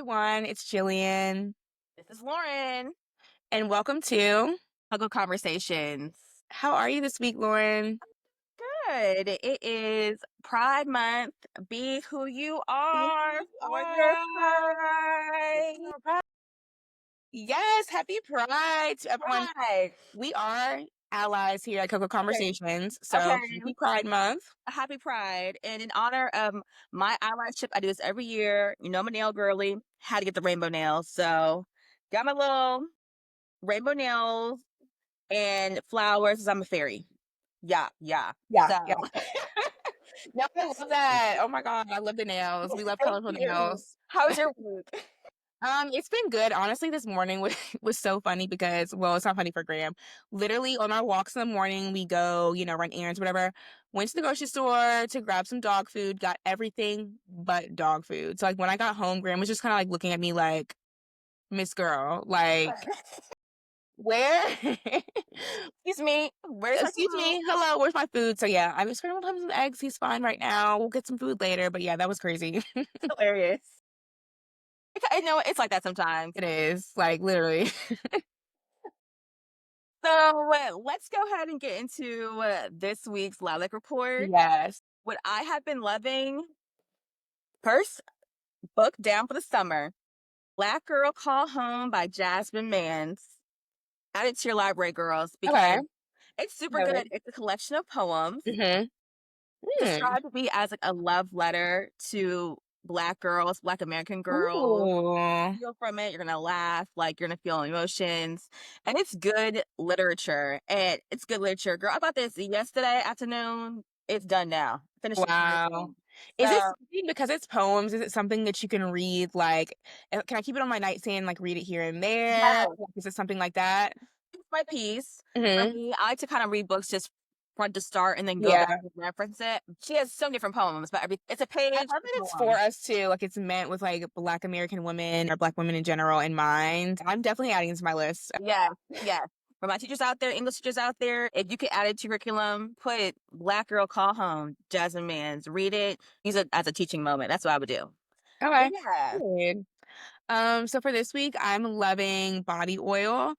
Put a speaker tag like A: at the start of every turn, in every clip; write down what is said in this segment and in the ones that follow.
A: everyone. It's Jillian,
B: This is Lauren.
A: and welcome to.
B: Huggle Conversations.
A: How are you this week, Lauren?
B: Good. It is Pride Month. Be who you
A: Be
B: are
A: who you
B: for your
A: are.
B: pride.
A: Yes, happy Pride to everyone.
B: Pride.
A: We are allies here at Coco
B: Okay.
A: Conversations,
B: Okay.
A: so happy Pride Month.
B: Happy Pride. And in honor of my allyship, I do this every year. You know, I'm a nail girly. Had to get the rainbow nails. So got my little rainbow nails and flowers 'cause I'm a fairy. Yeah, yeah.
A: Yeah,
B: So
A: yeah. No, I love that. Oh my God, I love the nails. We love
B: thank
A: colorful
B: you.
A: nails.
B: How was your week?
A: It's been good. Honestly, this morning was so funny because, well, it's not funny for Graham. Literally on our walks in the morning, we go, run errands, whatever. Went to the grocery store to grab some dog food, got everything but dog food. So like when I got home, Graham was just kind of like looking at me like, Miss Girl, like, where?
B: Excuse me. Where's my
A: Excuse
B: food?
A: me, hello, where's my food? So yeah, I was scrambled him some eggs. He's fine right now. We'll get some food later. But yeah, that was crazy.
B: Hilarious. I know it's like that sometimes.
A: It is like literally.
B: So let's go ahead and get into this week's Lilac Report.
A: Yes.
B: What I have been loving, first book down for the summer, Black Girl Call Home by Jasmine Mans. Add it to your library, girls,
A: Okay.
B: because it's super
A: Noted.
B: good. It's a collection of poems
A: Mhm. Mm.
B: described to be as like a love letter to Black girls, Black American girls.
A: Ooh.
B: Feel from it. You're gonna laugh, like you're gonna feel emotions, and it's good literature. And it's good literature, girl. I bought this yesterday afternoon. It's done now. Finished it this
A: Wow.
B: evening.
A: Is it
B: So
A: something because it's poems, is it something that you can read, like, can I keep it on my nightstand, like, read it here and there?
B: yes,
A: Like, is it something like that?
B: it's my piece. For
A: Mhm.
B: me, I like to kind of read books just front to start and then go
A: Yeah.
B: back and reference it. She has so many different poems, but it's a
A: I've
B: page
A: heard
B: a
A: that it's for
B: poem.
A: us too, like, it's meant with, like, Black American women or Black women in general in mind. I'm definitely adding it to my list.
B: Yeah, yeah. For my teachers out there, English teachers out there, if you could add it to your curriculum, put Black Girl Call Home, Jasmine Mans, read it, use it as a teaching moment. That's what I would do. But
A: Okay.
B: yeah.
A: Good. So for this week, I'm loving body oil.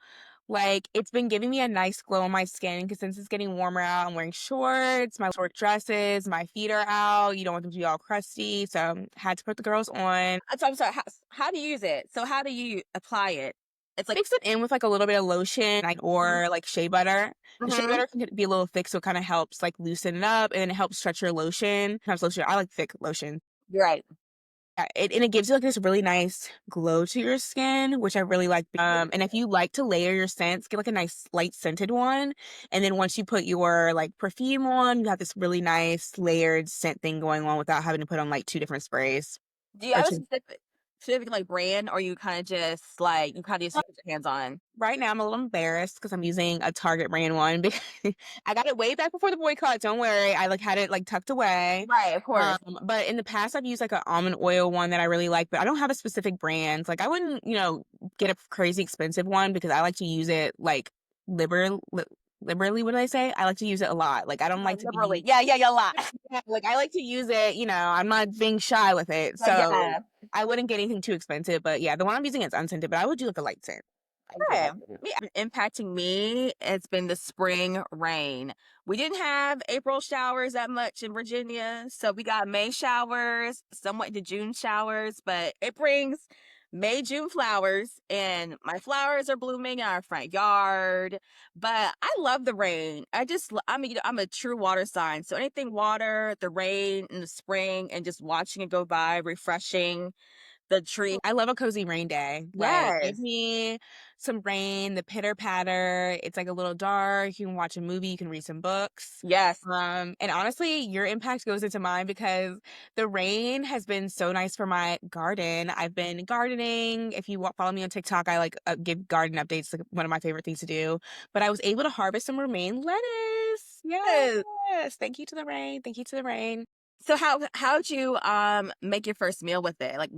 A: Like it's been giving me a nice glow on my skin because since it's getting warmer out, I'm wearing shorts, my short dresses, my feet are out. You don't want them to be all crusty, so had to put the girls on.
B: So I'm sorry, how do you use it? So how do you apply it? It's like
A: Mix it in with like a little bit of lotion, like or like shea butter. The shea
B: mm-hmm.
A: butter can be a little thick, so it kind of helps like loosen it up, and then it helps stretch your lotion. Sometimes lotion, I like thick lotion.
B: You're right.
A: Yeah, and it gives you like this really nice glow to your skin, which I really like. And if you like to layer your scents, get like a nice light scented one. And then once you put your like perfume on, you have this really nice layered scent thing going on without having to put on like two different sprays.
B: Do you
A: Or
B: have a
A: two.
B: specific like brand or you kind of just like you kind of just put your hands on?
A: Right now, I'm a little embarrassed because I'm using a Target brand one because I got it way back before the boycott. Don't worry, I like had it like tucked away.
B: Right, of course.
A: But in the past, I've used like an almond oil one that I really like, but I don't have a specific brand. Like I wouldn't, get a crazy expensive one because I like to use it like liber li- liberally. What did I say? I like to use it a lot. Like I don't like to
B: Liberally.
A: be,
B: Yeah, yeah, yeah, a lot.
A: yeah, like I like to use it. I'm not being shy with it,
B: So
A: so
B: yeah.
A: I wouldn't get anything too expensive. But yeah, the one I'm using is unscented, but I would do like a light scent. I would do a
B: Yeah.
A: light scent.
B: Impacting me, it's been the spring rain. We didn't have April showers that much in Virginia, so we got May showers, somewhat into June showers, but it brings May, June flowers, and my flowers are blooming in our front yard. But I love the rain. I'm a true water sign, so anything water, the rain in the spring, and just watching it go by, refreshing the tree.
A: I love a cozy rain day. Like, give
B: Yes,
A: me some rain, the pitter patter. It's like a little dark. You can watch a movie, you can read some books.
B: yes.
A: And honestly, your impact goes into mine because the rain has been so nice for my garden. I've been gardening. If you follow me on TikTok, I like give garden updates, like one of my favorite things to do. But I was able to harvest some romaine lettuce.
B: Yes.
A: Yes. Thank you to the rain. Thank you to the rain.
B: So how'd you make your first meal with it? Like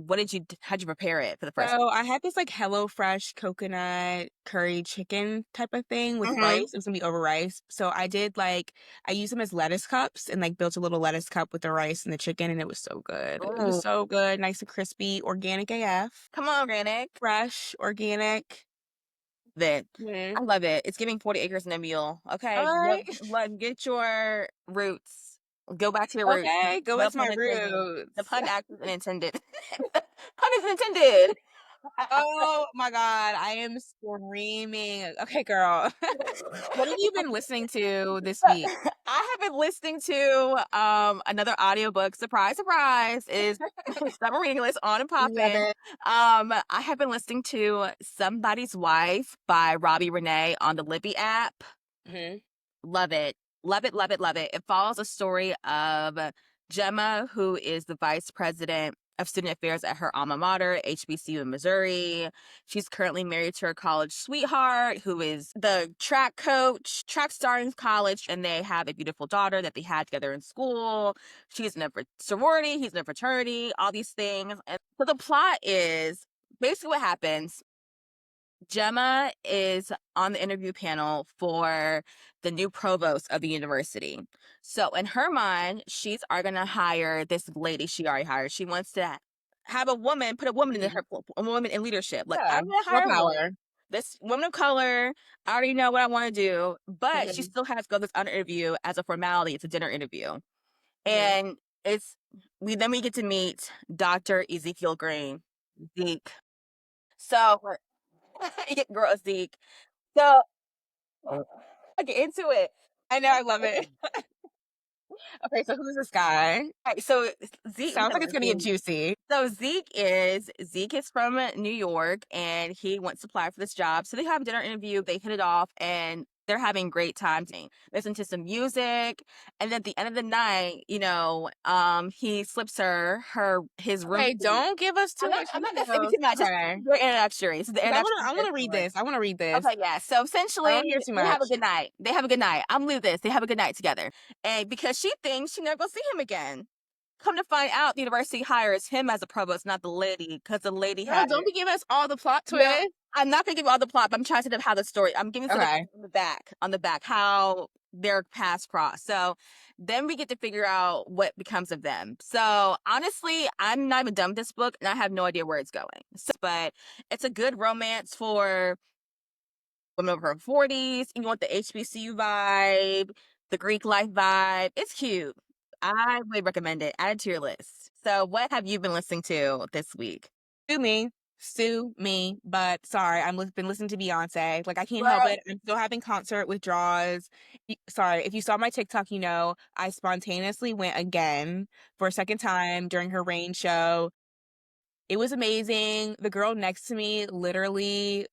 B: how'd you prepare it for the first?
A: So I had this like HelloFresh coconut curry chicken type of thing with
B: Mhm.
A: rice. It was gonna be over rice. So I did like I used them as lettuce cups and like built a little lettuce cup with the rice and the chicken and it was so good. It was
B: Ooh,
A: so good, nice and crispy, organic AF,
B: come on, organic.
A: fresh, organic.
B: Then
A: Mhm.
B: I love it. It's giving 40 acres and a mule.
A: All
B: Okay,
A: right.
B: get your roots. Go back to your roots.
A: Okay, go
B: No
A: back to
B: pun
A: my
B: intended. The
A: roots.
B: pun actually intended. Pun is intended.
A: Oh my god, I am screaming. Okay, girl. What have you been listening to this week?
B: I have been listening to another audiobook. Surprise, surprise, is Summer Reading List on and
A: Love
B: popping.
A: it.
B: I have been listening to Somebody's Wife by Robbie Renee on the Libby app.
A: Mhm.
B: Love it. Love it, love it, love it. It follows a story of Gemma, who is the vice president of student affairs at her alma mater, HBCU in Missouri. She's currently married to her college sweetheart, who is the track coach, track star in college, and they have a beautiful daughter that they had together in school. She's in a sorority, he's in a fraternity, all these things. And so the plot is basically what happens. Gemma is on the interview panel for the new provost of the university. So in her mind, she's are gonna hire this lady she already hired. She wants to have a woman, put a woman in
A: Mhm.
B: a woman in leadership. Like
A: Yeah,
B: I'm gonna
A: more
B: hire a woman.
A: power.
B: This woman of color, I already know what I want to do, but she
A: Mhm,
B: still has to go this other interview as a formality. It's a dinner interview.
A: mhm.
B: And it's we get to meet Dr. Ezekiel Green, Zeke. So girl Zeke. So I get into it.
A: I know, I love it. Okay, so who's this guy?
B: Alright, so Zeke, let me
A: Sounds
B: tell
A: like
B: you
A: it's
B: about
A: gonna get
B: Zeke.
A: juicy.
B: So Zeke is from New York and he wants to apply for this job. So they have a dinner interview, they hit it off, and they're having great time. Listen to some music, and then at the end of the night, he slips her his room
A: Okay,
B: key.
A: don't give us too much
B: I'm not gonna say
A: details.
B: too much. Just
A: Okay,
B: very introductory. This is the
A: 'cause
B: introduction
A: I
B: to this
A: wanna read
B: story.
A: this. I wanna read this.
B: Okay, yeah. So
A: I
B: essentially,
A: don't hear too
B: they have a
A: much.
B: good night. They have a good night. I'm leave this. They have a good night together, and because she thinks she never will see him again. Come to find out, the university hires him as a provost, not the lady, because the lady
A: Girl,
B: had
A: don't be giving us all the plot
B: no.
A: twists.
B: I'm not gonna give you all the plot, but I'm trying to tell you how the story. I'm giving you the
A: Okay.
B: on the back, how their paths cross. So then we get to figure out what becomes of them. So honestly, I'm not even done with this book, and I have no idea where it's going. But it's a good romance for women over her 40s. You want the HBCU vibe, the Greek life vibe. It's cute. I would recommend it. Add it to your list. So, what have you been listening to this week?
A: Sue me. Sue me, but sorry, been listening to Beyonce. Like I can't help
B: Girl,
A: it. I'm still having concert withdrawals. Sorry, if you saw my TikTok, I spontaneously went again for a second time during her rain show. It was amazing. The girl next to me literally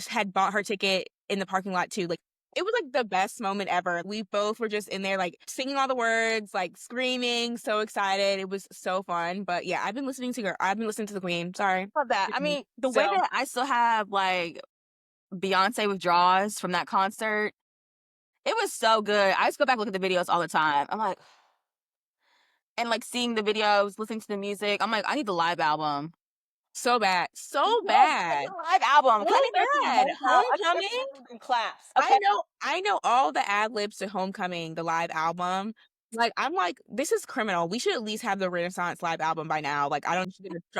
A: had bought her ticket in the parking lot too. Like it was like the best moment ever. We both were just in there like singing all the words, like screaming, so excited. It was so fun. But yeah, I've been listening to the Queen. Sorry.
B: love that. I
A: Mhm.
B: mean, the way
A: So
B: that I still have like Beyonce withdrawals from that concert, it was so good. I just go back and look at the videos all the time. I'm like, and like seeing the videos, listening to the music. I'm like, I need the live album.
A: so bad. So
B: Yes, I need
A: bad.
B: the live album.
A: So
B: Can I need that
A: bad.
B: piano? I need that
A: Homecoming.
B: piano and claps. Okay.
A: I know all the ad libs to Homecoming, the live album. Like, I'm like, this is criminal. We should at least have the Renaissance live album by now. Like, I don't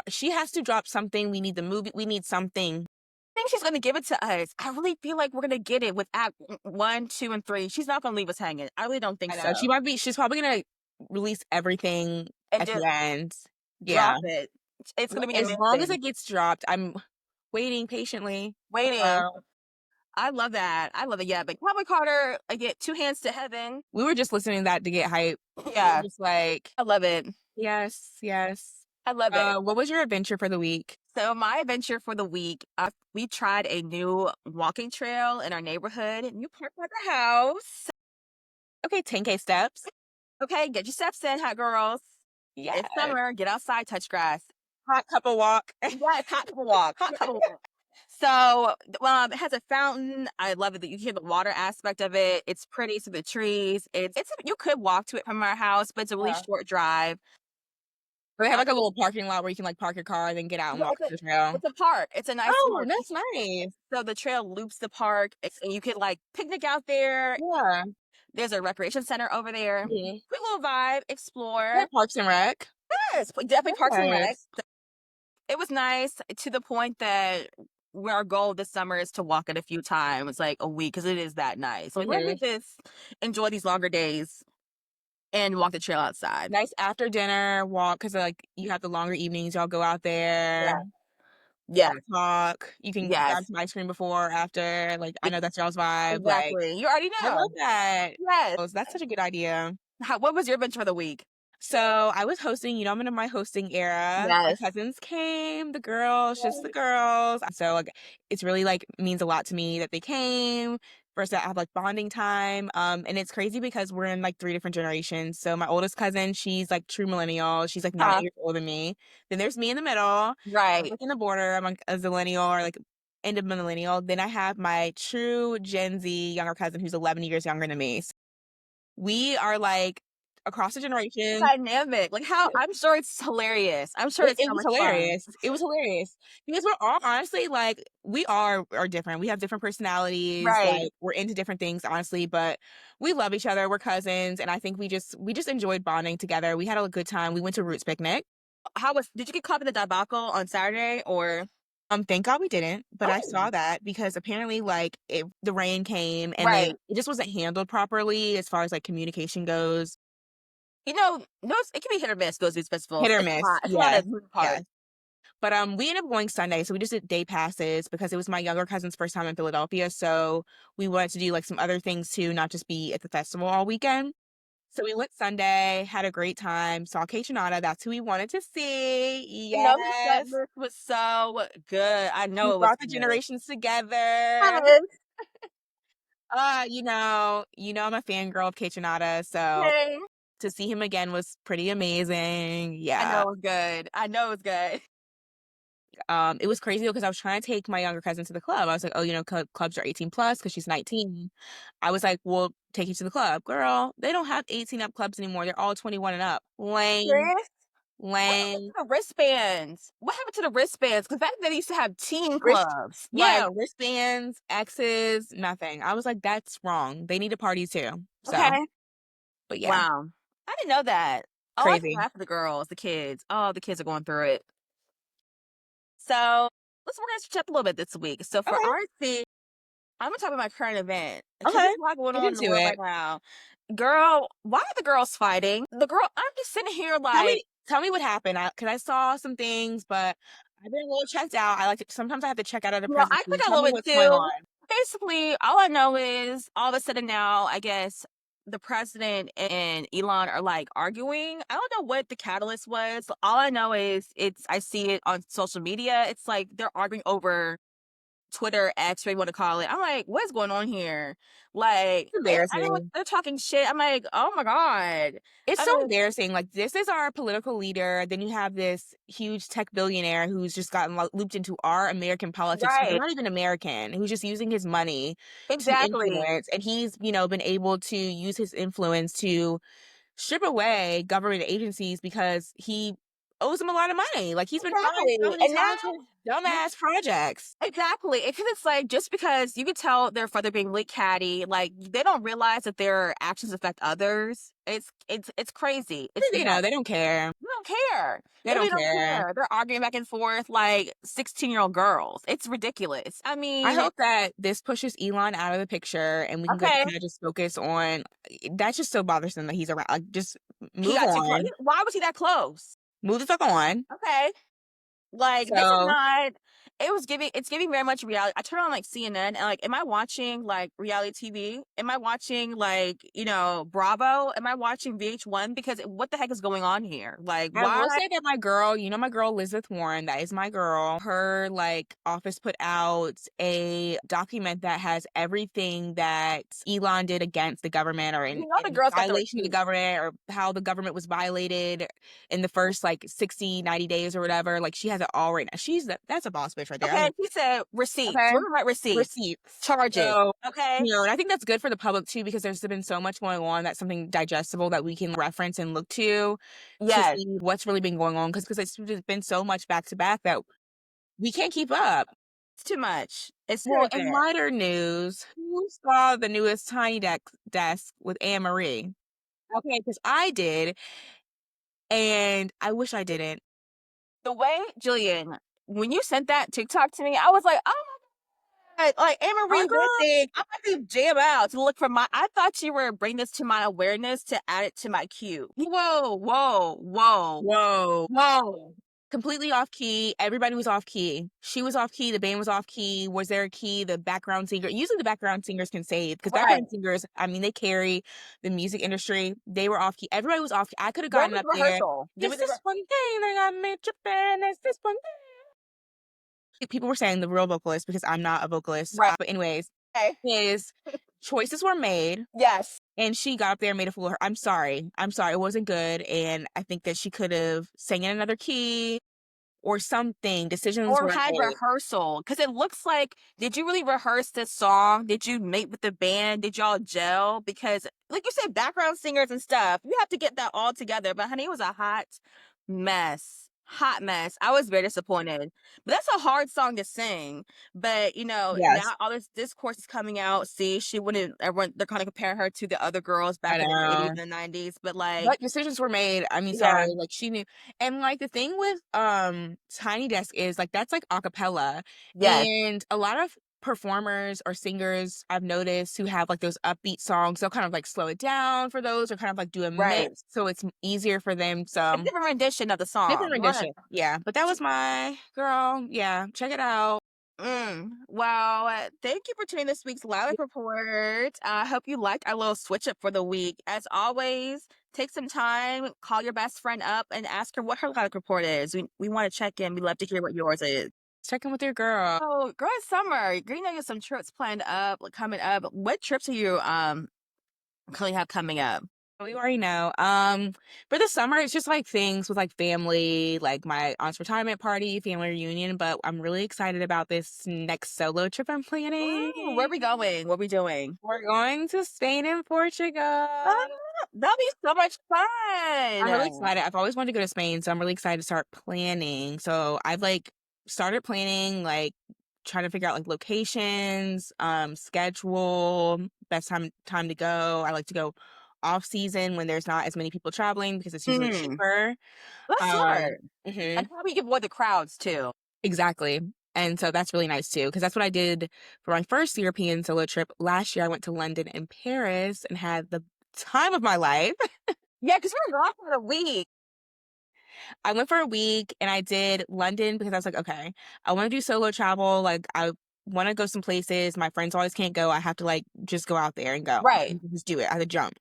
A: she has to drop something. We need the movie. We need something.
B: Think she's gonna give it to us. I really feel like we're gonna get it with Act 1, 2, and 3. She's not gonna leave us hanging. I really don't think
A: I know.
B: so.
A: She's probably gonna release everything
B: And
A: at the
B: just
A: end. Yeah.
B: drop it. It's gonna be
A: As long as
B: amazing.
A: it gets dropped, I'm waiting patiently.
B: Waiting.
A: Girl.
B: I love that. I love it. Yeah, but Cowboy Carter, I get two hands to heaven.
A: We were just listening to that to get hype. We were
B: Yeah,
A: just like,
B: I love it.
A: yes, yes.
B: I love it.
A: What was your adventure for the week?
B: So my adventure for the week, we tried a new walking trail in our neighborhood, new park by the house.
A: Okay, 10K steps.
B: Okay, get your steps in, hot girls.
A: Yes.
B: It's summer. Get outside, touch grass.
A: Hot couple walk.
B: Yeah, hot couple walk. Hot couple walk. It has a fountain. I love it that you hear the water aspect of it. It's pretty. So the trees. You could walk to it from our house, but it's a really
A: Yeah.
B: short drive.
A: They have,
B: Uh,
A: like, a little parking lot where you can, like, park your car and then get out and
B: yeah,
A: walk to the trail.
B: it's a park. It's a nice
A: Oh,
B: park.
A: that's nice.
B: So the trail loops the park, and you could like picnic out there.
A: Yeah.
B: There's a recreation center over there.
A: Mhm.
B: Quick little vibe,
A: Yeah,
B: explore.
A: Parks and Rec.
B: Yes, definitely Parks and Rec.
A: Nice.
B: It was nice to the point that where our goal this summer is to walk it a few times, like a week, because it is that nice. Like, let me
A: Mhm.
B: just enjoy these longer days and walk the trail outside.
A: Nice after dinner walk because like, you have the longer evenings, y'all go out there,
B: Yeah. Yeah.
A: talk. You can grab
B: Yes.
A: some ice cream before or after, like, I
B: e-
A: know that's y'all's vibe, like,
B: Exactly. You already
A: I love
B: know.
A: that.
B: Yes.
A: Oh, that's such a good idea.
B: What was your adventure for the week?
A: So, I was hosting, I'm in my hosting era. My
B: Yes.
A: cousins came, the girls, just the
B: Yes.
A: girls. So, like, it's really, like, means a lot to me that they came. First, I have, like, bonding time, and it's crazy because we're in, like, 3 different generations. So, my oldest cousin, she's, like, true millennial. She's, like, 9
B: Uh,
A: years older than me. Then there's me in the middle. I'm,
B: right.
A: like, in the border. I'm, like, a zillennial or, like, end of millennial. Then I have my true Gen Z younger cousin who's 11 years younger than me. So we are, like, across the generations.
B: Dynamic. Like how I'm sure it's hilarious. I'm sure
A: It
B: it's
A: it
B: so
A: was
B: much fun.
A: hilarious. It was hilarious because we're all honestly, like, we are different. We have different personalities,
B: Right.
A: like, we're into different things, honestly, but we love each other. We're cousins, and I think we just enjoyed bonding together. We had a good time. We went to Roots Picnic.
B: Did you get caught in the debacle on Saturday or
A: Thank God we didn't, but I
B: oh
A: saw that because apparently, like, the rain came and then
B: right.
A: it just wasn't handled properly as far as, like, communication goes.
B: Those it can be hit or miss, those news
A: Hit
B: festivals.
A: or
B: It's a
A: miss.
B: lot. It's a lot
A: Yes,
B: of moving
A: yes.
B: parts.
A: But, we ended up going Sunday, so we just did day passes because it was my younger cousin's first time in Philadelphia, so we wanted to do, like, some other things too, not just be at the festival all weekend. So we went Sunday, had a great time, saw Kaytranada, that's who we wanted to see,
B: The set
A: yes.
B: list was so good. I
A: He
B: know it was
A: brought the
B: good.
A: generations together.
B: Yes.
A: I'm a fangirl of Kaytranada, so
B: Okay.
A: to see him again was pretty amazing,
B: I
A: yeah.
B: know it was good. I know it was good.
A: It was crazy though because I was trying to take my younger cousin to the club. I was like, "Oh, clubs are 18 plus because she's 19." I was like, "We'll take you to the club." Girl, they don't have 18 up clubs anymore. They're all 21 and up. Lame,
B: Serious? What happened to
A: lame.
B: the wristbands? What happened to the wristbands? Because back then they used to have teen
A: Wrist
B: clubs.
A: yeah,
B: Like,
A: wristbands, X's, nothing. I was like, "That's wrong. They need a party too." So,
B: okay.
A: but yeah,
B: Wow. I didn't know that. Oh, I feel
A: crazy.
B: bad for the girls, the kids. Oh, the kids are going through it. So we're gonna switch up a little bit this week. So for
A: Okay,
B: RC, I'm gonna talk about my current event because
A: okay.
B: there's a lot going
A: Get
B: on in the
A: into
B: world
A: it.
B: right now. Girl, why are the girls fighting? I'm just sitting here
A: Tell
B: like,
A: me tell me what happened. Cause I saw some things, but I've been a little checked out. I like to sometimes I have to check out of the
B: I
A: present.
B: took a
A: Tell
B: little
A: me
B: bit
A: what's going
B: too.
A: on.
B: Basically, all I know is all of a sudden now, I guess the president and Elon are like arguing. I don't know what the catalyst was. All I know is I see it on social media. It's like they're arguing over Twitter X, whatever you want to call it. I'm like, what's going on here? Like,
A: It's
B: I know
A: embarrassing.
B: they're talking shit. I'm like, oh my god.
A: It's
B: I
A: so
B: mean,
A: embarrassing. Like this is our political leader. Then you have this huge tech billionaire who's just gotten looped into our American politics. Who's
B: right?
A: not even American. Who's just using his money to
B: Exactly,
A: influence, and he's been able to use his influence to strip away government agencies because he owes them a lot of money. Like he's been fined so
B: exactly.
A: many
B: And now
A: times for dumbass projects.
B: exactly. Because it's like just because you could tell they're further being lit catty, like they don't realize that their actions affect others. It's crazy. It's nuts.
A: They don't care.
B: They don't care.
A: They
B: They
A: don't
B: really don't
A: care.
B: care. They're arguing back and forth like 16-year-old girls. It's ridiculous. I
A: I
B: mean,
A: hope that this pushes Elon out of the picture and we can go
B: okay,
A: kind of just focus on that's just so bothersome that he's around. Like, just
B: he
A: move
B: got too close.
A: on.
B: Why was he that close?
A: Move the fuck on.
B: Okay. Like, this is
A: So
B: not it's giving very much reality. I turn on, like, CNN and, like, am I watching, like, reality TV? Am I watching, like, Bravo? Am I watching VH1? Because what the heck is going on here? Like,
A: I
B: why
A: will say that my girl, my girl Elizabeth Warren, that is my girl. Her like office put out a document that has everything that Elon did against the government or
B: the
A: in
B: girls got the
A: violation of the
B: receipts.
A: government or how the government was violated in the first like 60, 90 days or whatever. Like she has has it all right now. That's a boss bitch right there. I
B: Okay,
A: love
B: she said receipts.
A: okay.
B: We're gonna write receipts.
A: Receipts.
B: Charges.
A: So,
B: Okay?
A: and I think that's good for the public too because there's been so much going on that's something digestible that we can reference and look to
B: Yes.
A: see what's really been going on because it's just been so much back to back that we can't keep up.
B: It's too much. It's too
A: Well,
B: much
A: in
B: there.
A: lighter news, who saw the newest Tiny Desk with Anne Marie? Okay, because I did, and I wish I didn't.
B: The way Jillian, when you sent that TikTok to me, I was like, "Oh my god!" Like Anne Marie
A: Our
B: one
A: girl
B: thing, I'm about to jam out to look for my. I thought you were bringing this to my awareness to add it to my queue. Whoa, whoa, whoa,
A: whoa.
B: whoa!
A: Completely off key. Everybody was off key. She was off key. The band was off key. Was there a key? The background singer. Usually the background singers can save because
B: Right.
A: background singers, I mean, they carry the music industry. They were off key. Everybody was off key. I could have
B: Where
A: gotten
B: was
A: up
B: the
A: there.
B: rehearsal? Give me
A: It's
B: the.
A: this one thing that got me tripping. It's this one thing. People were saying the real vocalist because I'm not a vocalist.
B: Right.
A: But anyways,
B: Okay.
A: his choices were made
B: Yes.
A: and she got up there and made a fool of her. I'm sorry. I'm sorry. It wasn't good. And I think that she could have sang in another key or something. Decisions
B: Or
A: were
B: had
A: made.
B: rehearsal, because it looks like, did you really rehearse this song? Did you meet with the band? Did y'all gel? Because, like you said, background singers and stuff, you have to get that all together. But honey, it was a mess. Hot mess. I was very disappointed. But that's a hard song to sing. But
A: Yes.
B: now all this discourse is coming out. See, she wouldn't. Everyone they're kind of comparing her to the other girls
A: I
B: back in the '80s
A: know.
B: and the '90s. But like,
A: But decisions were made. I mean,
B: yeah,
A: sorry, like she knew. And like the thing with Tiny Desk is like that's like acapella.
B: yes,
A: And a lot of performers or singers I've noticed who have like those upbeat songs, they'll kind of like slow it down for those or kind of like do a
B: right.
A: mix so it's easier for them.
B: A
A: So
B: different rendition of the
A: different
B: song. Right.
A: rendition. Yeah. But that was my girl. Yeah. Check it out.
B: Well, thank you for tuning this week's Lilac Report. I hope you liked our little switch up for the week. As always, take some time, call your best friend up, and ask her what her Lilac Report is. We want to check in. We love to hear what yours is.
A: Check in with your girl.
B: Oh, girl, it's summer. You know, you have some trips planned up, like, coming up. What trips are you currently have coming up?
A: We already know. For the summer, it's just like things with like family, like my aunt's retirement party, family reunion. But I'm really excited about this next solo trip I'm
B: Ooh, where are
A: planning.
B: we going? What are we doing?
A: We're going to Spain and Portugal.
B: Ah, that'll be so much
A: I'm really
B: fun.
A: excited. I've always wanted to go to Spain, so I'm really excited to start planning. So I've like started planning, like trying to figure out like locations, schedule, best time to go. I like to go off season when there's not as many people traveling because it's usually
B: Hmm.
A: cheaper.
B: That's
A: Um,
B: smart.
A: mhm,
B: And probably you can avoid the crowds too.
A: exactly. And so that's really nice too, because that's what I did for my first European solo trip. Last year, I went to London and Paris and had the time of my life.
B: Yeah, because we're gone for a week.
A: I went for a week and I did London because I was like, okay, I want to do solo travel. Like, I want to go some places. My friends always can't go. I have to like just go out there and go.
B: Right,
A: Just do it. I had to jump.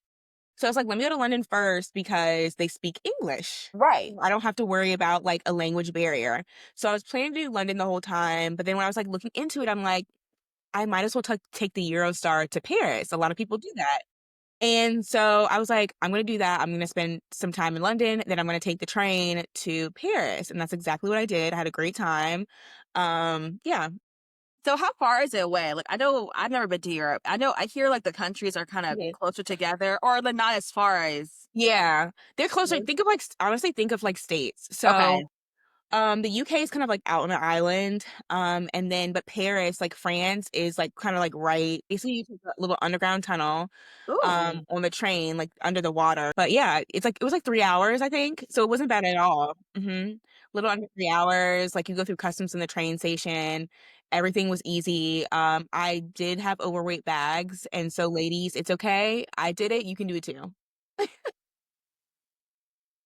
A: So I was like, let me go to London first because they speak English.
B: right,
A: I don't have to worry about like a language barrier. So I was planning to do London the whole time. But then when I was like looking into it, I'm like, I might as well take the Eurostar to Paris. A lot of people do that. And so I was like, I'm gonna do that. I'm gonna spend some time in London, then I'm gonna take the train to Paris. And that's exactly what I did. I had a great time. Yeah.
B: So how far is it away? Like, I know I've never been to Europe. I know I hear like the countries are kind of
A: Mhm.
B: closer together, or they're not as far as.
A: Yeah. They're closer.
B: Mhm.
A: Think of like honestly think of like states.
B: Okay.
A: So the UK is kind of like out on an island. And then but Paris, like France, is like kind of like right. Basically you take a little underground tunnel
B: Ooh.
A: on the train, like under the water. But yeah, it was like 3 hours, I think. So it wasn't bad at all. Little under 3 hours. Like you go through customs in the train station. Everything was easy. I did have overweight bags, and so ladies, it's okay. I did it. You can do it too.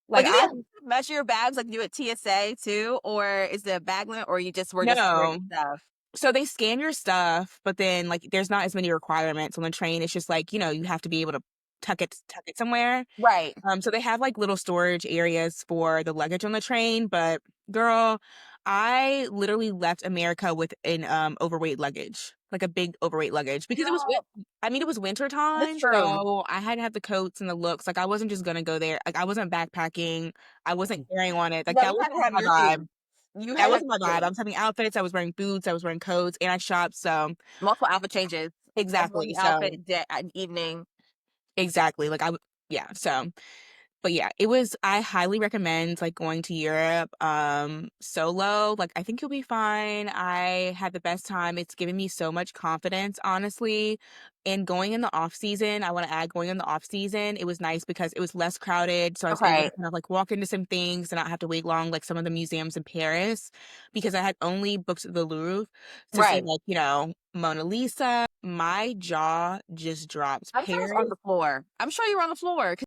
B: Like,
A: Like
B: do
A: I
B: they have to measure your bags like you do at TSA too, or is it a bag limit, or you just were just wearing
A: no.
B: stuff?
A: So they scan your stuff, but then like there's not as many requirements on the train. It's just like, you have to be able to tuck it somewhere.
B: Right.
A: So they have like little storage areas for the luggage on the train, but girl, I literally left America with an overweight luggage, like a big overweight luggage because
B: No,
A: I mean it was winter
B: that's
A: time,
B: true.
A: so I had to have the coats and the looks. Like I wasn't just gonna go there. Like I wasn't backpacking. I wasn't carrying on it. Like
B: No,
A: that
B: you had
A: wasn't
B: to have
A: my
B: your thing.
A: vibe.
B: You
A: That
B: had
A: wasn't my vibe. I
B: everything.
A: was having outfits, I was wearing boots, I was wearing coats, and I shopped, so
B: Multiple outfit changes. A
A: exactly,
B: morning
A: so
B: outfit, an evening.
A: exactly, like, yeah, so but yeah, it was I highly recommend, like, going to Europe, solo, like, I think you'll be fine. I had the best time. It's given me so much confidence, honestly, and going in the off season, I wanna add going in the off season, it was nice because it was less crowded, so I was able to
B: Okay.
A: kind of, like, walk into some things and not have to wait long, like some of the museums in Paris, because I had only booked the Louvre to see,
B: Right.
A: like, Mona Lisa. My jaw just dropped.
B: I was on
A: Paris.
B: the floor. I'm sure you were on the floor 'cause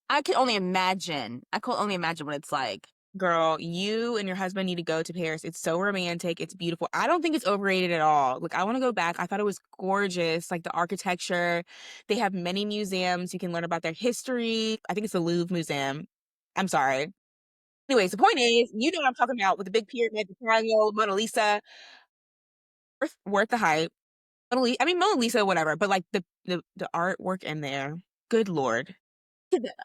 B: I could only imagine. I could only imagine what it's like.
A: Girl, you and your husband need to go to Paris. It's so romantic. It's beautiful. I don't think it's overrated at all. Like, I want to go back. I thought it was gorgeous. Like, the architecture. They have many museums. You can learn about their history. I think it's the Louvre Museum. I'm sorry. Anyways, the point is, you know what I'm talking about with the big pyramid, the triangle, Mona Lisa. Worth the hype. I mean, Mona Lisa, whatever. But like the artwork in there. Good Lord.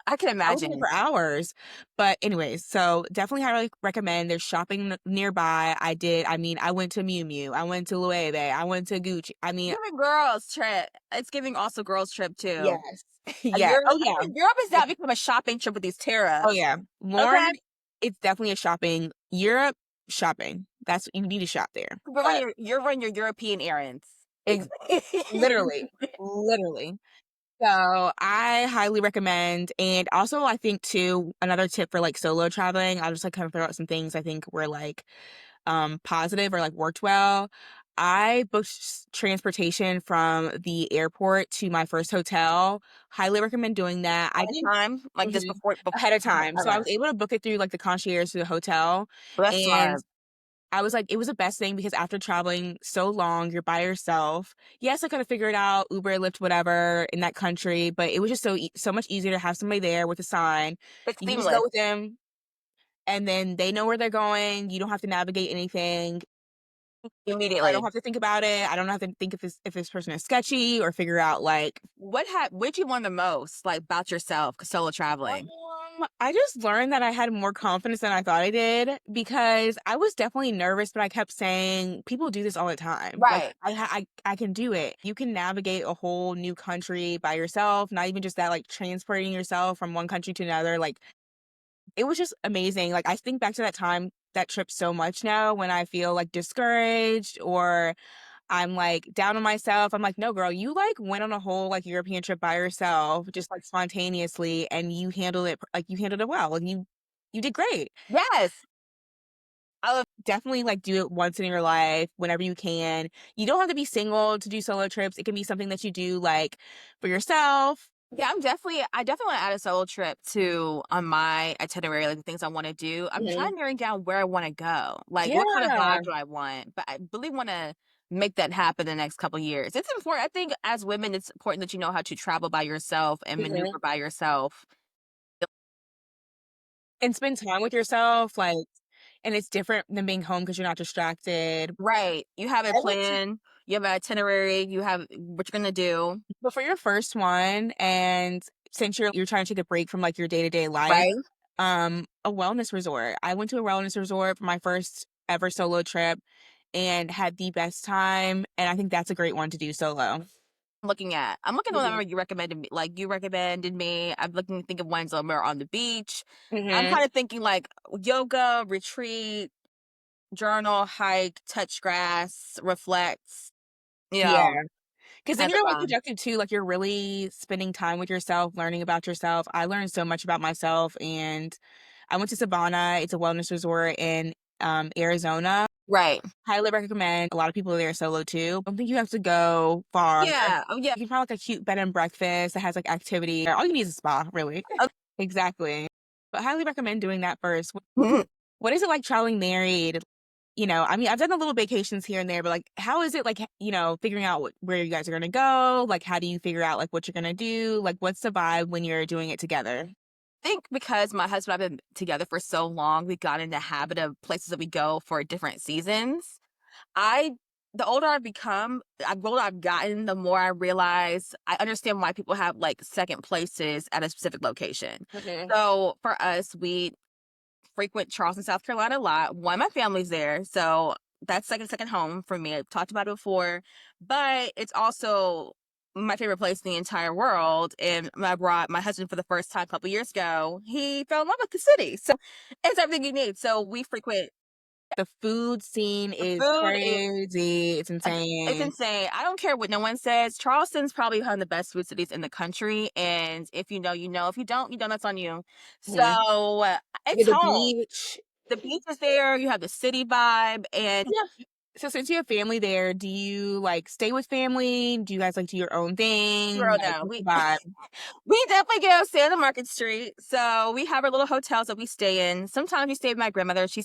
B: I can
A: I was in there
B: imagine.
A: for hours. But anyways, so definitely highly recommend. There's shopping nearby. I mean, I went to Miu Miu. I went to Loewe. I went to Gucci. I mean,
B: Giving girls trip. It's giving also girls trip too.
A: yes. Yeah. Oh, yeah.
B: Europe is now
A: Like,
B: become a shopping trip with these
A: oh,
B: tariffs.
A: yeah. Lauren,
B: Okay,
A: it's definitely a shopping Europe shopping. That's you need to shop there. But
B: you're running your European errands.
A: ex literally, literally. So, I highly recommend, and also I think too, another tip for, like, solo traveling, I'll just, like, kind of throw out some things I think were, like, positive or, like, worked well. I booked transportation from the airport to my first hotel. Highly recommend doing that. I didn't
B: Time like just
A: Mhm.
B: before.
A: Ahead of time. So, I
B: Okay,
A: was able to book it through, like, the concierge to the hotel,
B: well, that's
A: and
B: smart.
A: I was like, it was the best thing because after traveling so long, you're by yourself. Yes, I could have figured out Uber, Lyft, whatever in that country, but it was just so much easier to have somebody there with a sign.
B: It's
A: You can just go
B: seamless
A: with them, and then they know where they're going. You don't have to navigate anything. I don't
B: immediately.
A: have to think about it. I don't have to think if this person is sketchy or figure out like
B: What you learn the most like about yourself solo traveling?
A: I just learned that I had more confidence than I thought I did because I was definitely nervous, but I kept saying, "People do this all the time. Like
B: Right.
A: I can do it. You can navigate a whole new country by yourself. Not even just that, like transporting yourself from one country to another. Like it was just amazing. Like I think back to that time, that trip so much now when I feel like discouraged or I'm, like, down on myself. I'm like, "No, girl, you, like, went on a whole, like, European trip by yourself, just, like, spontaneously, and you handled it well, and you did great."
B: Yes. I love
A: Definitely, like, do it once in your life, whenever you can. You don't have to be single to do solo trips. It can be something that you do, like, for yourself.
B: Yeah, I definitely wanna add a solo trip to on my itinerary, like, the things I wanna do. I'm
A: Mhm.
B: trying narrowing down where I wanna go, like, what kind of
A: Yeah.
B: vibe do I want? But I really wanna make that happen the next couple years. It's important. I think as women, it's important that you know how to travel by yourself and
A: Mhm.
B: maneuver by yourself.
A: And spend time with yourself, like and it's different than being home because 'cause you're not distracted.
B: Right. You have a
A: I like to
B: plan, you have an itinerary, you have what you're gonna do,
A: But for your first one, and since you're trying to take a break from, like, your day-to-day life,
B: right?
A: a wellness resort. I went to a wellness resort for my first ever solo trip and had the best time, and I think that's a great one to do solo.
B: I'm looking at the
A: Mhm.
B: one you recommended me like, you recommended me. I'm looking to think of ones that are on the beach. I'm
A: Mhm.
B: kinda thinking, like, yoga, retreat, journal, hike, touch grass, reflect, you
A: Yeah.
B: know,
A: 'Cause then
B: have the
A: you're, like,
B: fun.
A: productive too, like, you're really spending time with yourself, learning about yourself. I learned so much about myself, and I went to Savannah. It's a wellness resort in, Arizona.
B: Right.
A: Highly recommend. A lot of people are there solo too. I don't think you have to go far.
B: Yeah, oh, yeah.
A: You can find like a cute bed and breakfast that has like activity. All you need is a spa, really. Exactly. But highly recommend doing that first. What is it like traveling married? I mean, I've done the little vacations here and there, but like, how is it like, figuring out where you guys are going to go? Like, how do you figure out like what you're going to do? Like, what's the vibe when you're doing it together?
B: Think because my husband and I've been together for so long, we got in the habit of places that we go for different seasons. I the older I've become, the older I've gotten, the more I realize I understand why people have like second places at a specific location.
A: Mhm.
B: So for us, we frequent Charleston, South Carolina a lot. One, my family's there, so that's like a second home for me. I've talked about it before, but it's also my favorite place in the entire world. And when I brought my husband for the first time a couple years ago, he fell in love with the city. So it's everything you need. So we frequent
A: The food scene
B: the
A: is
B: food is
A: crazy. It's
B: it's
A: insane.
B: insane. I don't care what no one says. Charleston's probably one of the best food cities in the country. And if you know, you know. If you don't, you don't. That's on you. So
A: Mhm. Yeah,
B: it's
A: the
B: home.
A: beach.
B: The beach is there. You have the city vibe, and
A: Yeah. So since you have family there, do you like stay with family? Do you guys like do your own thing?
B: girl,
A: Like
B: no,
A: what's the vibe?
B: we definitely go stay on the Market Street. So we have our little hotels that we stay in. Sometimes we stay with my grandmother. She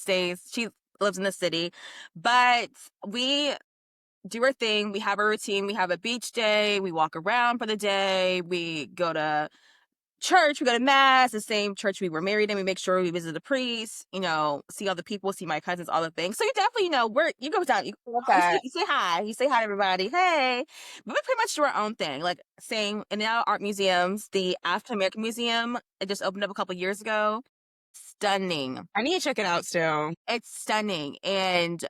B: lives in the city, but we do our thing. We have a routine. We have a beach day. We walk around for the day. We go to church. We go to mass. The same church we were married in. We make sure we visit the priest. See all the people, see my cousins, all the things. So you definitely, you go down.
A: Okay.
B: You say hi. You say hi to everybody. Hey, but we pretty much do our own thing. Like same in our art museums. The African American Museum, it just opened up a couple years ago. Stunning.
A: I need to check it out still.
B: It's stunning, and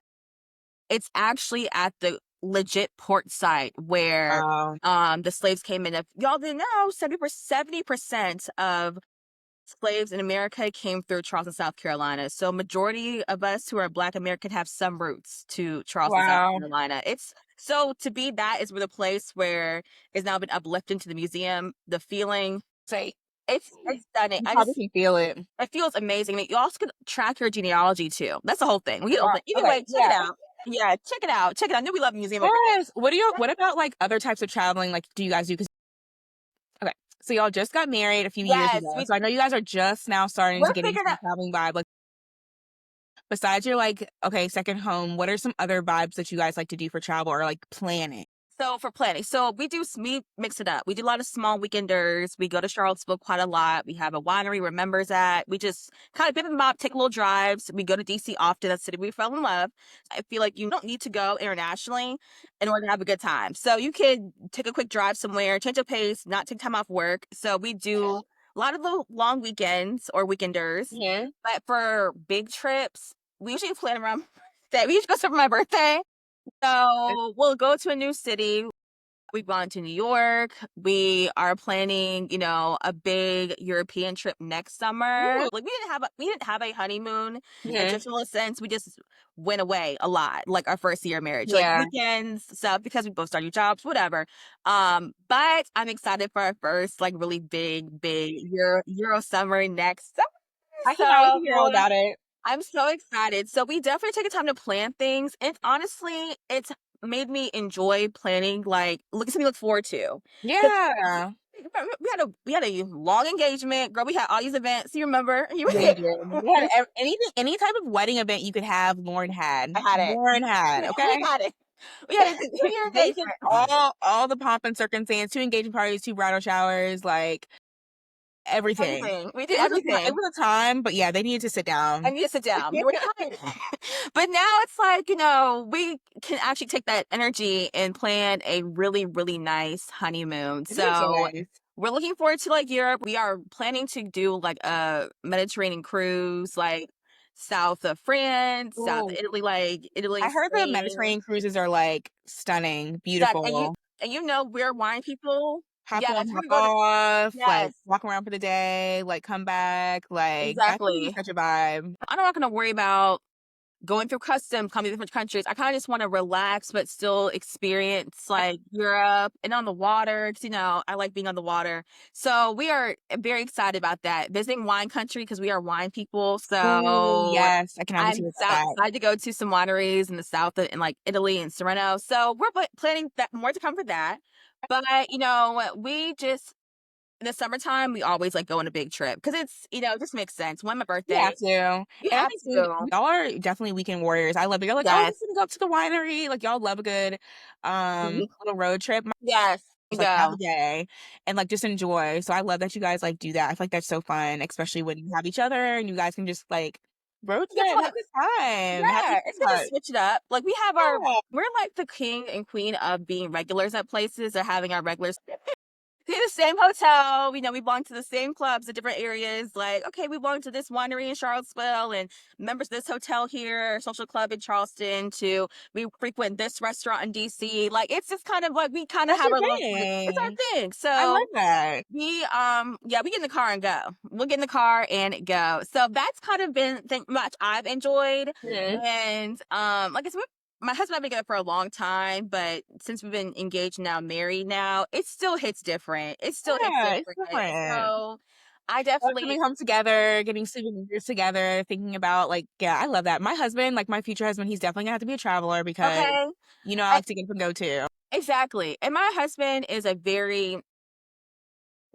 B: it's actually at the legit port site where,
A: Wow.
B: the slaves came in. If y'all didn't know, 70% of slaves in America came through Charleston, South Carolina. So majority of us who are Black American have some roots to Charleston, South
A: Wow.
B: Carolina. It's so to be that is where the place where it's now been uplifted to the museum, the feeling.
A: Say
B: It's stunning.
A: you probably can feel it.
B: It feels amazing. You also can track your genealogy too. That's the whole thing. We get
A: Wow.
B: open. Either
A: Okay.
B: way, check it
A: Yeah.
B: out. Yeah, check it out. Check it out. I knew we love museum over here.
A: Yes. What about like other types of traveling? Like, do you guys do? Because okay, so y'all just got married a few years
B: Yes,
A: ago, so I know you guys are just now starting to
B: we're
A: get into
B: figuring
A: the
B: out.
A: traveling vibe. Like, besides your like, okay, second home, what are some other vibes that you guys like to do for travel or like planning?
B: So for planning, so we mix it up. We do a lot of small weekenders. We go to Charlottesville quite a lot. We have a winery where members at. We just kind of bip and bop, take little drives. We go to DC often. That's the city we fell in love. I feel like you don't need to go internationally in order to have a good time. So you could take a quick drive somewhere, change of pace, not take time off work. So we do a lot of the long weekends or weekenders.
A: Yeah.
B: But for big trips, we usually plan around that. We usually go for my birthday. So we'll go to a new city. We've gone to New York. We are planning, a big European trip next summer.
A: Ooh.
B: Like we didn't have a honeymoon in
A: Yeah.
B: traditional sense. We just went away a lot, like our first year of marriage, like
A: Yeah.
B: weekends, stuff because we both started new jobs, whatever. But I'm excited for our first like really big Euro summer next summer.
A: I cannot wait to hear all
B: So
A: about it.
B: I'm so excited. So we definitely take the time to plan things. And honestly, it's made me enjoy planning, like look something to look forward to. 'Cause
A: Yeah.
B: we had a long engagement. Girl, we had all these events. You remember? You
A: Yeah, you did. We had anything, any type of wedding event you could have, Lauren had.
B: I had it.
A: Lauren had,
B: We
A: okay?
B: had it. We had a 2 year
A: They did
B: engagement.
A: all the pomp and circumstance, 2 engagement parties, 2 bridal showers, like, everything.
B: Everything. We did everything.
A: It was a time, but yeah, they needed to sit
B: I
A: down.
B: need to sit down. We were tired. But now it's like, we can actually take that energy and plan a really, really nice honeymoon.
A: It's gonna be so
B: So
A: nice.
B: we're looking forward to like Europe. We are planning to do like a Mediterranean cruise, like south of France, south of
A: Ooh,
B: Italy, like Italy,
A: I heard the
B: Spain.
A: Mediterranean cruises are, like, stunning,
B: That and
A: beautiful.
B: we're wine people.
A: Hop
B: Yes,
A: on,
B: we're
A: hop
B: gonna go to
A: off, like,
B: yes,
A: walk around for the day, like, come back, like, that's gonna be
B: exactly.
A: such a vibe.
B: I'm not gonna worry about going through customs, coming to different countries. I kind of just want to relax, but still experience like Europe and on the water. 'Cause, I like being on the water. So we are very excited about that. Visiting wine country because we are wine people.
A: Ooh,
B: So
A: yes, I cannot wait to hear about that.
B: excited to go to some wineries in the south in like Italy and Sorrento. So we're planning that more to come for that. But we just in the summertime we always like go on a big trip because it just makes sense. When my
A: You
B: birthday,
A: have to, and
B: you
A: I
B: have
A: think too,
B: to.
A: y'all are definitely weekend warriors. I love it. You're like, "Oh, we're
B: Yes.
A: gonna go up to the winery." Like, y'all love a good,
B: Mhm.
A: little road trip.
B: Yes.
A: Just, like, have a
B: Go.
A: day and, like, just enjoy. So I love that you guys, like, do that. I feel like that's so fun, especially when you have each other and you guys can just, like, road
B: Get
A: trip,
B: to
A: have a good time, have a
B: Yeah, it's good to
A: good
B: switch it up. Like
A: yeah.
B: we're like the king and queen of being regulars at places or having our regulars. in the same hotel. We belong to the same clubs in different areas. Like, okay, we belong to this winery in Charlottesville and members of this hotel here, social club in Charleston, to we frequent this restaurant in DC. Like, it's just kind of like we kind of
A: That's
B: have
A: your
B: our little it's
A: thing.
B: our thing.
A: I love
B: So
A: that.
B: we get in the car and go. We'll get in the car and go. So that's kind of been much I've enjoyed.
A: Mhm.
B: And like I said, my husband and I have been together for a long time, but since we've been engaged now, married now, it still hits different. It still hits
A: Yeah, it's
B: different.
A: different.
B: So I
A: Love
B: definitely
A: coming home together, getting souvenirs together, thinking about like, yeah, I love that. My husband, like my future husband, he's definitely gonna have to be a traveler because
B: okay.
A: I
B: I-
A: like to get up and go too.
B: exactly. And my husband is a very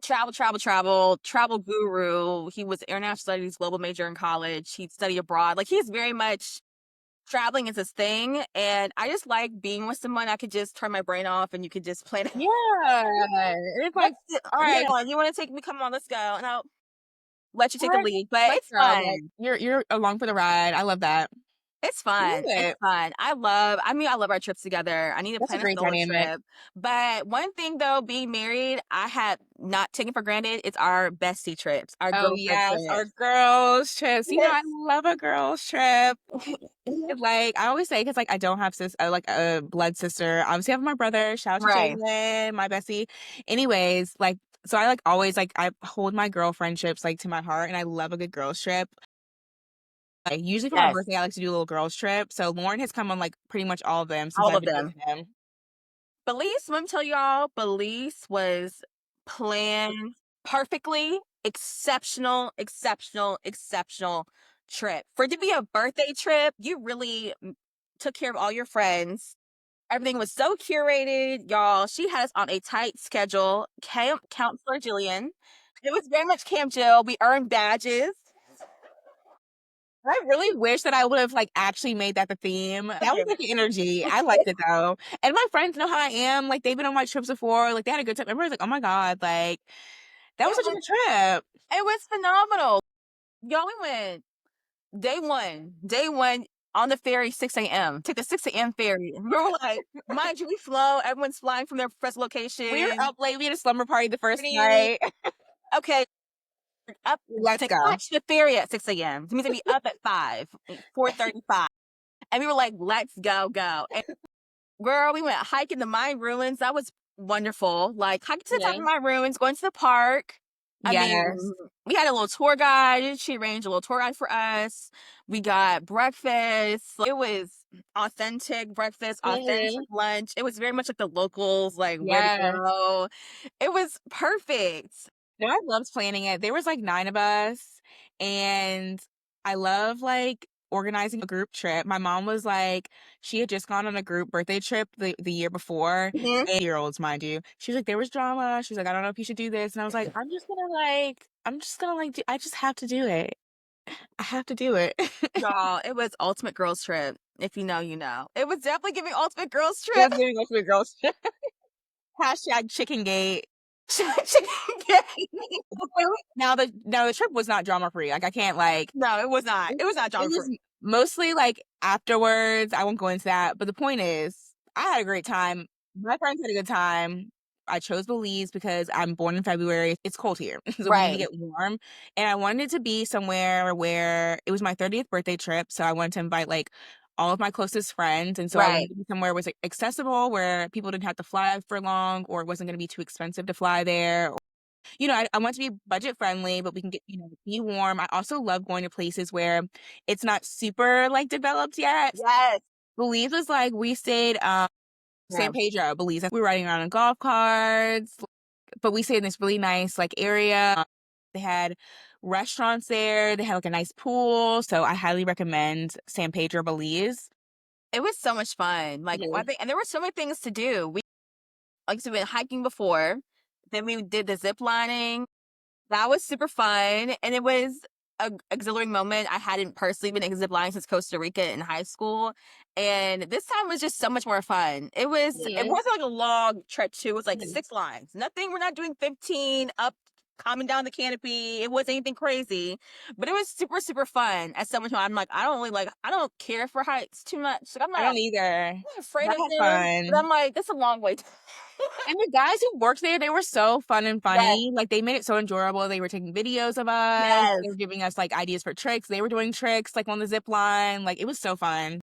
B: travel guru. He was international studies global major in college. He studied abroad. Like he's very much traveling is his thing, and I just like being with someone I could just turn my brain off and you could just plan.
A: Yeah. It's like, all right,
B: You want to take me? Come on, let's go, and I'll let you take the
A: what?
B: lead. But
A: Let's
B: it's
A: go. Like
B: fun.
A: you're along for the ride. I love that.
B: It's
A: I
B: fun.
A: love
B: It's
A: it.
B: fun. I love our trips together. I need to
A: That's a
B: plan a
A: great
B: solo
A: dynamic.
B: trip. But one thing though, being married, I have not taken for granted, it's our bestie trips, our
A: Oh
B: girlfriend
A: yes, our
B: trips.
A: girls trips. I
B: Yes.
A: love a girls trip. It's like I always say, because like I don't have like a blood sister. Obviously, I have my brother. Shout out to
B: Right.
A: Jillian, my bestie. Anyways, like so, I like always like I hold my girl friendships like to my heart, and I love a good girls trip. Like usually for my
B: Yes.
A: birthday, I like to do a little girls trip. So Lauren has come on like pretty much all of them since
B: All
A: I've
B: of
A: been
B: them.
A: dating him.
B: Belize, let me tell y'all, Belize was planned perfectly. Exceptional, exceptional, exceptional trip. For it to be a birthday trip, you really took care of all your friends. Everything was so curated, y'all. She had us on a tight schedule. Camp counselor Jillian. It was very much Camp Jill. We earned badges.
A: I really wish that I would have like actually made that the theme. That was
B: Okay.
A: like the energy. I liked it though. And my friends know how I am. Like they've been on my trips before. Like they had a good time. Everybody's like, oh my God, like that was
B: It
A: such a
B: was
A: good trip.
B: it was phenomenal. Y'all, we went day one on the ferry, 6 a.m. Took the 6 a.m. ferry. We were like, mind you, we flow. Everyone's flying from their first
A: We were
B: location.
A: up late. We had a slumber party the first
B: Pretty
A: night.
B: okay. Up
A: Let's
B: to
A: go.
B: catch the ferry at 6 a.m. It means to be up at 4:35. And we were like, let's go. And girl, we went hiking the Mayan ruins. That was wonderful. Like hiking to the top
A: Yeah.
B: of my ruins, going to the park. I
A: Yes.
B: mean, we had a little tour guide. She arranged a little tour guide for us. We got breakfast. It was authentic breakfast, authentic
A: Hmm.
B: lunch. It was very much like the locals, like where to
A: Yes.
B: go. It was perfect.
A: No, I loved planning it. There was like 9 of us, and I love like organizing a group trip. My mom was like, she had just gone on a group birthday trip the year before,
B: Mhm.
A: and year olds, mind you. She was like, there was drama. She's like, I don't know if you should do this. And I was like, I'm just gonna like, I just have to do it. I have to do it.
B: Y'all, it was ultimate girls trip. If you know, you know. It was definitely giving ultimate girls trip.
A: Definitely go to the girls trip. Hashtag chicken gate. Now the trip was not drama free. Like I can't like
B: No, it was not. It was not
A: it
B: drama free.
A: was mostly, like, afterwards, I won't go into that, but the point is, I had a great time. My friends had a good time. I chose Belize because I'm born in February. It's cold here, so we need to
B: Right.
A: get warm, and I wanted it to be somewhere where it was my 30th birthday trip, so I wanted to invite, like, all of my closest friends, and so I wanted
B: Right.
A: to be somewhere was, like, accessible, where people didn't have to fly for long, or it wasn't gonna be too expensive to fly there. I want to be budget friendly, but we can get, be warm. I also love going to places where it's not super like developed yet.
B: Yes.
A: Belize was like we stayed
B: Yeah.
A: San Pedro, Belize. We were riding around on golf carts, but we stayed in this really nice like area. They had restaurants there. They had like a nice pool. So I highly recommend San Pedro, Belize.
B: It was so much fun. Like I
A: Mhm.
B: think, and there were so many things to do. We like I said, we went hiking before. Then we did the zip lining. That was super fun, and it was a exhilarating moment. I hadn't personally been zip lining since Costa Rica in high school, and this time was just so much more fun. It
A: Mhm.
B: wasn't like a long trek too. It was like
A: Mhm.
B: 6 lines. Nothing. We're not doing 15 up. calming down the canopy. It wasn't anything crazy, but it was super, super fun. As someone who I'm like, I don't care for heights too much. Like
A: I don't either.
B: I'm not afraid
A: But
B: of
A: I had
B: them, but
A: fun.
B: I'm like, that's a long way.
A: And the guys who worked there, they were so fun and
B: Yes,
A: funny. Like, they made it so enjoyable. They were taking videos of us.
B: yes.
A: They were giving us, like, ideas for tricks. They were doing tricks, like, on the zip line. Like, it was so fun.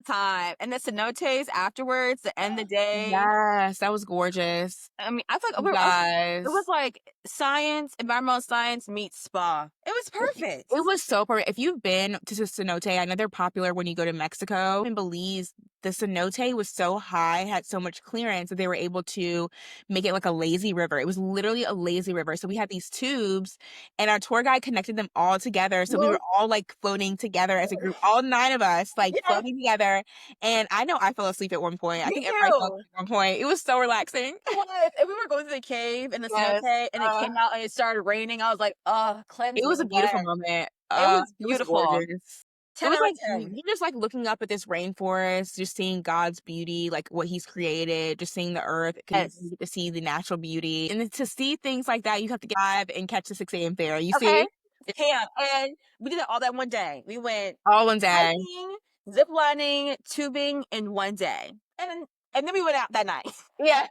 B: Time and the cenotes afterwards, the end of the day.
A: Yes, that was gorgeous.
B: I mean, I feel like
A: You
B: it was
A: guys.
B: like science, environmental science meets spa. It was perfect.
A: It was so perfect. If you've been to the cenote, I know they're popular when you go to Mexico. In Belize, the cenote was so high, had so much clearance that they were able to make it like a lazy river. It was literally a lazy river. So we had these tubes, and our tour guide connected them all together. So we were
B: Well,
A: all like floating together as a group, all 9 of us, like
B: yes,
A: floating together. And I know I fell asleep at one point. I
B: me
A: think everybody fell
B: too.
A: asleep at one point. It was so relaxing.
B: It was, and we were going to the cave in the
A: Yes.
B: cenote, and it came out and it started raining. I was like, "Oh,
A: It was a
B: cleansing,
A: beautiful
B: yes."
A: moment.
B: It was
A: It was
B: beautiful.
A: gorgeous. It
B: 10
A: was
B: out of
A: like
B: 10.
A: you just like looking up at this rainforest, just seeing God's beauty, like what He's created, just seeing the earth because you
B: Yes.
A: get to see the natural beauty. And then to see things like that, you have to get live and catch the 6 a.m. fair. You
B: Okay.
A: see?
B: Camp, and we did it all that one day. We went
A: All one day.
B: hiking, zip lining, tubing in one day, and then we went out that night.
A: Yeah.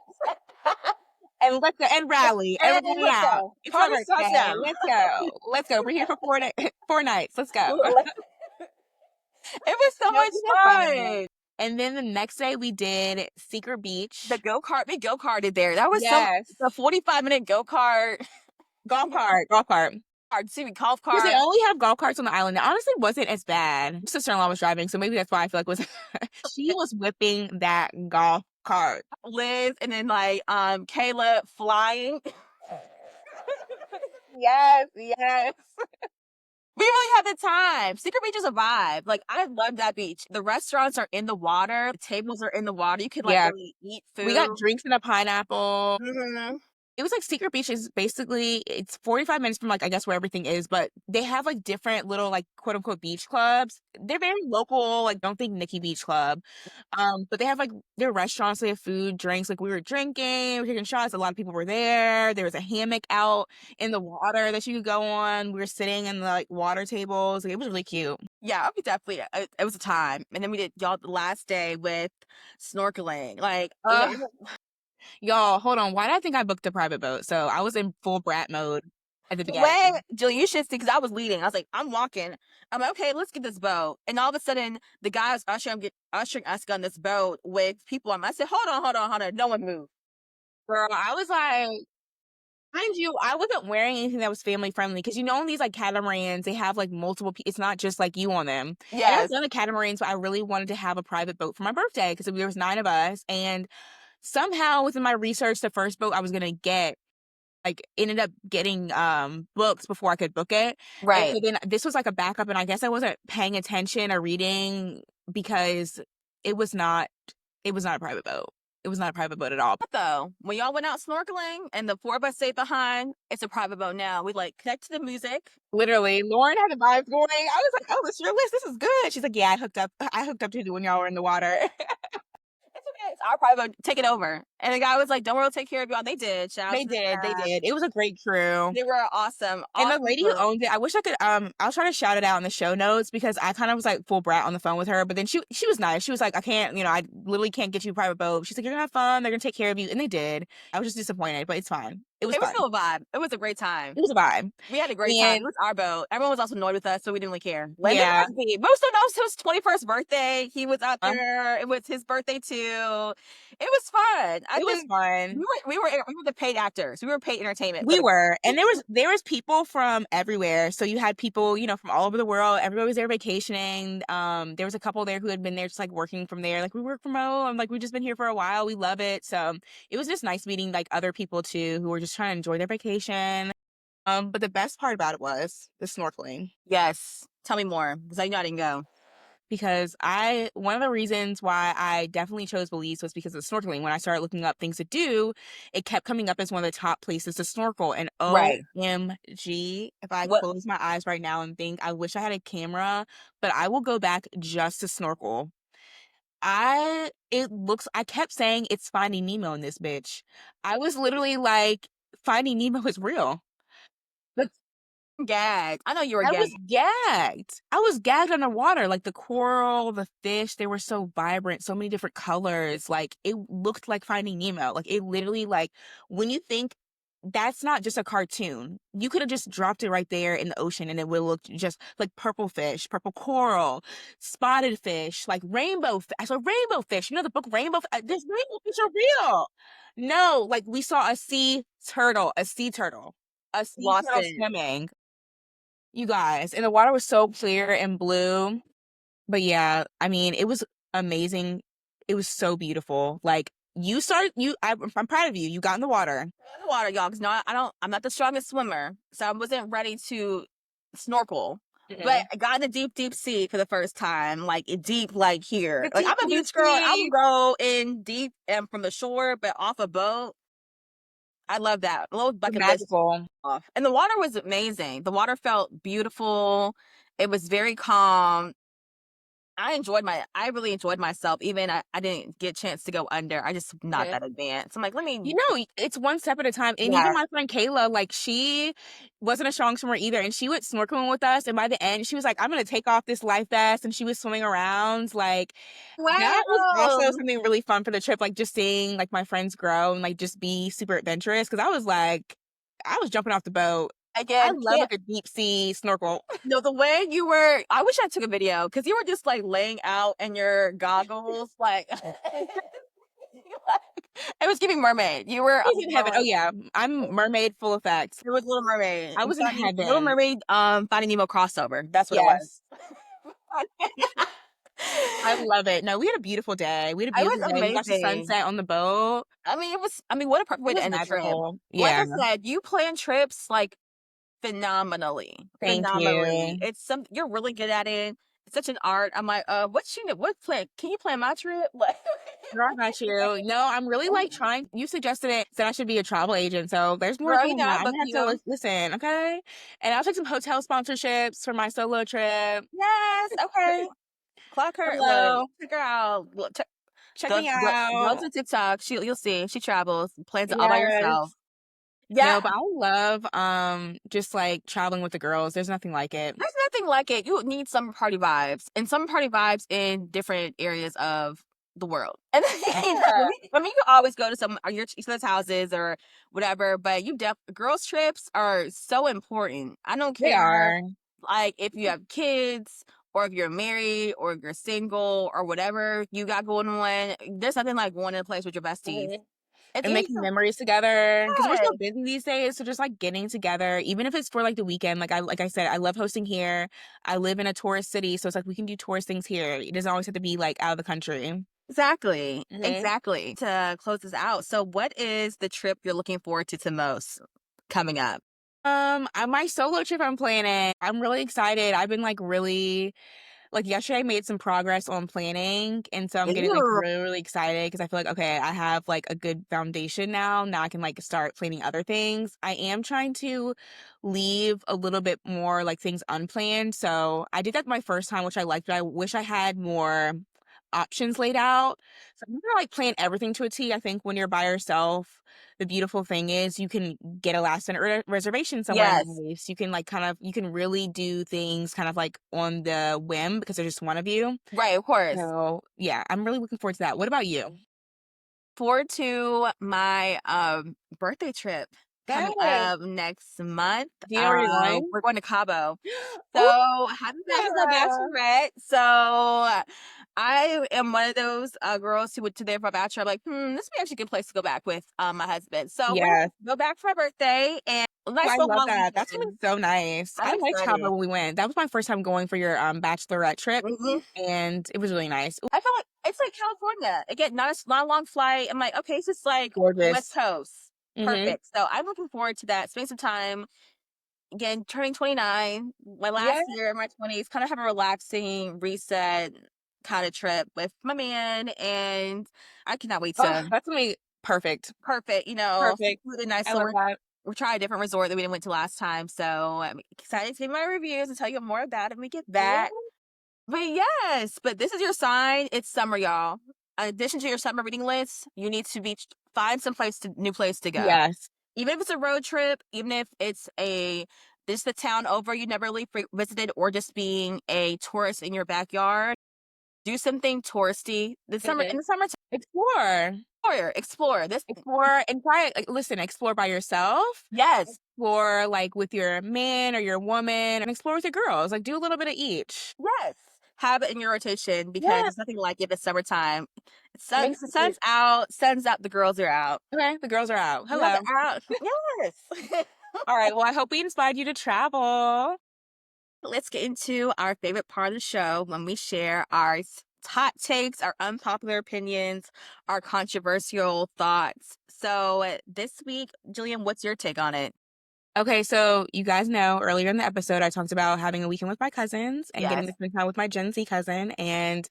A: And let's go and rally.
B: And
A: Everybody
B: let's
A: out.
B: go.
A: It's my
B: Party starts
A: birthday.
B: now.
A: Let's go. Let's go. We're here for 4 nights. Let's go.
B: It was so
A: No,
B: much
A: we had fun.
B: fun.
A: And then the next day we did Secret
B: The
A: Beach.
B: go-kart, we go-karted there. That was so
A: Yes.
B: the 45-minute go-kart.
A: Golf cart. Golf cart.
B: See, we golf
A: Because they
B: cart.
A: only have golf carts on the island. It honestly wasn't as bad. My sister-in-law was driving, so maybe that's why I feel like it was she was whipping that golf cart.
B: Liz and then like Kayla flying.
A: Yes, yes.
B: We really had the time. Secret Beach is a vibe. Like I love that beach. The restaurants are in the water. The tables are in the water. You can like
A: Yeah.
B: really eat
A: We got
B: food.
A: drinks and a pineapple.
B: Mhm.
A: It was like Secret Beach is basically it's 45 minutes from like I guess where everything is, but they have like different little like quote unquote beach clubs. They're very local, like don't think Nikki Beach Club. But they have like their restaurants, they have food, drinks. Like we were drinking, we were taking shots, a lot of people were there. There was a hammock out in the water that you could go on. We were sitting in the like water tables. Like, it was really cute.
B: Yeah, we definitely. It was a time, and then we did y'all the last day with snorkeling. Like,
A: Uh y'all, hold on. Why did I think I booked a private boat? So I was in full brat mode at the
B: when
A: beginning.
B: Jill, you should see because I was leading. I was like, I'm walking. I'm like, okay, let's get this boat. And all of a sudden, the guy was ushering us on this boat with people on. I said, hold on. No one move.
A: Girl, I was like, mind you, I wasn't wearing anything that was family friendly because you know on these like catamarans they have like multiple people. It's not just like you on them. And I've
B: Yes,
A: done the catamarans, but I really wanted to have a private boat for my birthday because there was 9 of us. And somehow within my research, the first boat I was gonna get like ended up getting booked before I could book it. And
B: right.
A: so then this was like a backup, and I guess I wasn't paying attention or reading because it was not it was not a private boat. It was not a private boat at all.
B: But though, when y'all went out snorkeling and the four of us stayed behind, it's a private boat now. We like connect to the music.
A: Literally, Lauren had the vibes going. I was like, "Oh, this your list. This is good." She's like, "Yeah, I hooked up. I hooked up to you when y'all were in the water."
B: It's okay. It's our private boat. Take it over. And the guy was like, "Don't worry, we'll take care of y'all." They did. Shout out
A: They
B: to the
A: did. They
B: staff.
A: did. It was a great crew.
B: They were awesome,
A: And the
B: awesome
A: lady who
B: crew.
A: owned it, I wish I could I'll try to shout it out in the show notes because I kind of was like full brat on the phone with her, but then she was nice. She was like, "I can't, I literally can't get you a private boat." She's like, "You're gonna have fun. They're gonna take care of you." And they did. I was just disappointed, but it's fine. It was
B: It was
A: fun.
B: still a vibe. It was a great time.
A: It was a vibe.
B: We had a great time. It
A: And
B: was our boat. Everyone was also annoyed with us, so we didn't really care. Landon
A: yeah,
B: Mosby, most of us, his 21st birthday. He was out
A: uh,
B: there. It was his birthday too. It was fun. I
A: it was
B: think
A: fun.
B: we were the paid actors. We were paid entertainment for
A: We
B: the
A: were, and there was people from everywhere. So you had people, from all over the world. Everybody was there vacationing. There was a couple there who had been there just like working from there. Like we work from home. I'm like we've just been here for a while. We love it. So it was just nice meeting like other people too who were just trying to enjoy their vacation. But the best part about it was the snorkeling
B: Yes. Tell me more, because I know I didn't go.
A: because one of the reasons why I definitely chose Belize was because of the snorkeling. When I started looking up things to do, it kept coming up as one of the top places to snorkel. And
B: Right.
A: OMG, if I
B: What
A: close my eyes right now and think, I wish I had a camera, but I will go back just to snorkel. I kept saying it's Finding Nemo in this bitch. I was literally like, Finding Nemo is real.
B: Gagged. I know you were
A: I was
B: gagged.
A: gagged. I was gagged underwater, like, the coral, the fish, they were so vibrant, so many different colors, like, it looked like Finding Nemo, like, it literally, like, when you think that's not just a cartoon, you coulda just dropped it right there in the ocean, and it would look just like purple fish, purple coral, spotted fish, like, I saw rainbow fish, you know the book There's rainbow fish are real. No, like, we saw a sea
B: Lost
A: turtle
B: it.
A: swimming. You guys, and the water was so clear and blue. But yeah, I mean, it was amazing. It was so beautiful. Like I'm proud of you. You got in the water.
B: In the water, y'all, because no, I'm not the strongest swimmer, so I wasn't ready to snorkel. But
A: Mhm.
B: I got in the deep, deep sea for the first time, like deep, like here.
A: The
B: Like I'm
A: deep
B: a
A: blue
B: beach girl. I will
A: sea.
B: go in deep and from the shore, but off a boat, I love that. A little
A: The
B: bucket list
A: magical.
B: off. And the water was amazing. The water felt beautiful. It was very calm. I really enjoyed myself. Even I didn't get a chance to go under. I just not
A: Mhm.
B: that advanced. I'm like, let me.
A: You know, it's one step at a time. And even
B: Yeah.
A: my friend Kayla, like she wasn't a strong swimmer either. And she went snorkeling with us. And by the end, she was like, I'm gonna take off this life vest. And she was swimming around. Like that was also
B: Wow.
A: something really fun for the trip. Like just seeing like my friends grow and like just be super adventurous. Cause I was jumping off the boat. I
B: Again,
A: love
B: can't
A: like a deep sea snorkel.
B: no, the way you were I wish I took a video because you were just like laying out in your goggles, like, it was giving mermaid. You were
A: I was in heaven. Oh
B: like
A: yeah. I'm mermaid full effect.
B: it was Little Mermaid.
A: I was in
B: Little
A: heaven.
B: Mermaid, Finding Nemo crossover. That's what it was.
A: Yes. I love it. No, we had a beautiful day. We had a
B: It was
A: beautiful day. We watched the
B: amazing.
A: sunset on the boat.
B: I mean, what a perfect
A: It
B: way to
A: was
B: end the trip.
A: magical.
B: Like
A: Yeah.
B: I said, you plan trips like phenomenally,
A: Thank
B: phenomenally.
A: you.
B: It's some you're really good at it. It's such an art. I'm like, what plan? Can you plan my trip? Like,
A: Girl, I got you. No, I'm really like trying. You suggested it, said I should be a travel agent. So there's more to
B: girl,
A: come
B: you
A: on
B: know,
A: that.
B: I'll
A: I'm
B: book
A: gonna have to
B: you.
A: listen, okay? And I'll take some hotel sponsorships for my solo trip.
B: Yes, okay. Clock her. Look,
A: Hello.
B: check her out.
A: Check me
B: Go
A: out.
B: to TikTok. You'll see. She travels, plans it all by herself.
A: Yes.
B: Yeah,
A: No, but I love just like traveling with the girls. There's nothing like it.
B: there's nothing like it. You need summer party vibes, and summer party vibes in different areas of the world. And
A: Yeah,
B: I mean, you can always go to some or your each other's houses or whatever, but girls trips are so important. I don't
A: they
B: care,
A: are.
B: like if you have kids or if you're married or if you're single or whatever you got going on. There's nothing like going to a place with your besties.
A: Mhm.
B: At the
A: And
B: end
A: making
B: of
A: memories together because we're
B: the
A: so
B: day,
A: busy these days. So just like getting together, even if it's for like the weekend. Like I said, I love hosting here. I live in a tourist city, so it's like we can do tourist things here. It doesn't always have to be like out of the country.
B: exactly,
A: Mhm.
B: exactly. To close this out, so what is the trip you're looking forward to most coming up?
A: My solo trip I'm planning. I'm really excited. I've been like really like yesterday I made some progress on planning, and so I'm getting like
B: Ooh,
A: really, really excited because I feel like okay, I have like a good foundation now. Now I can like start planning other things. I am trying to leave a little bit more like things unplanned. So I did that my first time, which I liked, but I wish I had more options laid out. So I'm gonna like plan everything to a T. I think when you're by yourself, the beautiful thing is you can get a last minute reservation somewhere
B: yes,
A: nice. You can like kind of you can really do things kind of like on the whim because there's just one of you.
B: right, of course.
A: So yeah, I'm really looking forward to that. What about you?
B: Forward to my birthday trip coming
A: Yes.
B: up next month.
A: Do you know where you're going?
B: We're going to Cabo.
A: Ooh,
B: So happy birthday to the bachelorette. So I am one of those girls who went to there for a bachelor. I'm like, this would be actually a good place to go back with my husband. So we're gonna
A: yes.
B: go back for my birthday and a
A: Oh,
B: nice
A: I
B: little
A: love
B: long
A: that. That's gonna be
B: weekend.
A: so nice.
B: I'm
A: I liked Cabo
B: excited.
A: when we went. That was my first time going for your bachelorette trip,
B: Mhm.
A: and it was really nice. Ooh,
B: I feel like it's like California. Again, not a long flight. I'm like, okay, it's just like West
A: gorgeous.
B: Coast.
A: Mhm.
B: Perfect. So I'm looking forward to that. Spend some time. Again, turning 29, my
A: Yeah.
B: last year in my 20s, kind of have a relaxing reset kind of trip with my man. And I cannot wait
A: Oh,
B: to
A: that's gonna be perfect.
B: perfect,
A: Perfect.
B: really nice.
A: I
B: So
A: love that.
B: we're trying a different resort that we didn't went to last time. So I'm excited to see my reviews and tell you more about it when we get
A: Yeah.
B: back. But yes, but this is your sign. It's summer, y'all. In addition to your summer reading list, you need to find some new place to go.
A: Yes.
B: Even if it's a road trip, even if it's a This is the town over you never really visited, or just being a tourist in your backyard. Do something touristy. In
A: Mhm.
B: the summertime,
A: Explore.
B: explore. This
A: Explore and try like, listen, explore by yourself,
B: yes,
A: explore, like, with your man or your woman, and explore with your girls, like, do a little bit of each.
B: yes. Have it in your rotation because
A: Yeah.
B: it's nothing like it. It's summertime.
A: Makes
B: Sun's out. Sun's out. The girls are out.
A: okay, the girls are out.
B: The girls
A: Hello.
B: are out. Yes.
A: Alright, well, I hope we inspired you to travel.
B: Let's get into our favorite part of the show when we share our hot takes, our unpopular opinions, our controversial thoughts. So this week, Jillian, what's your take on it?
A: Okay, so you guys know earlier in the episode, I talked about having a weekend with my cousins and getting to
B: Yes.
A: spend time with my Gen Z cousin and